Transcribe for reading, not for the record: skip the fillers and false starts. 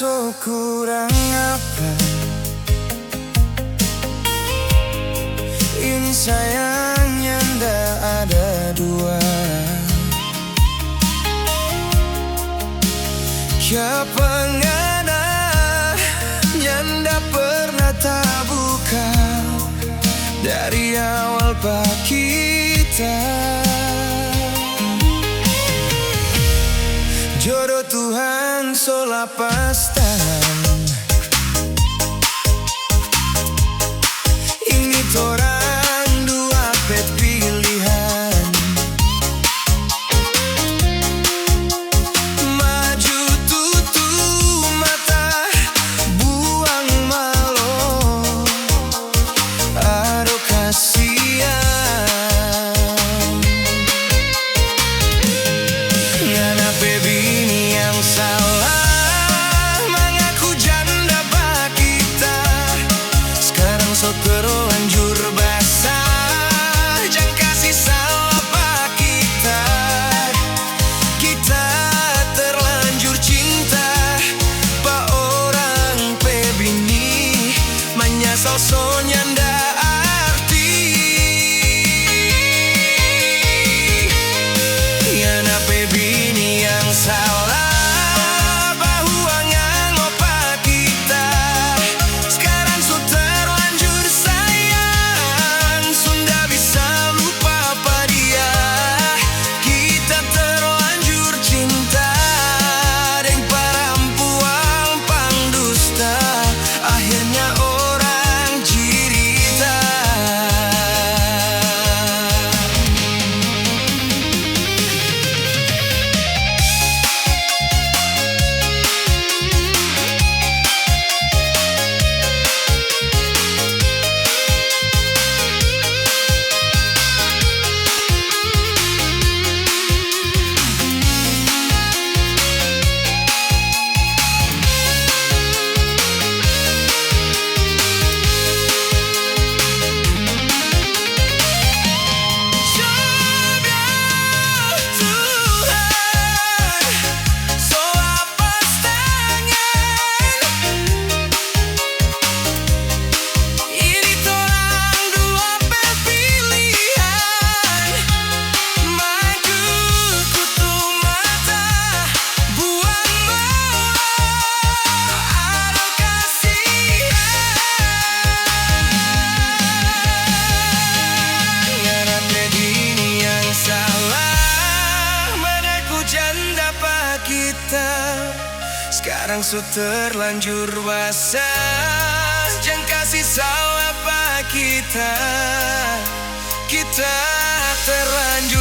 so kurang apa? Ini sayangnya ndak ada dua. Ya pengana ndak pernah tabuka dari awal pak kita. Jodoh Tuhan so lapastan. Ini torang dua pilihan, maju tutup mata, buang malu, aduh kasihan. Ngana bebini yang salah, mengaku janda bak kita. Sekarang so terlanjur basah, jangan kasih salah bak kita. Kita terlanjur cinta, pak orang pebini menyesal so nyanda arti. Ngana pebini yang salah, bahwa ngopa kita. Sekarang so terlanjur sayang, sudah bisa lupa apa dia. Kita terlanjur cinta, deng perempuan pangdusta. Akhirnya orang jirita. Sekarang so terlanjur basah, jangan kasih salah pak kita. Kita terlanjur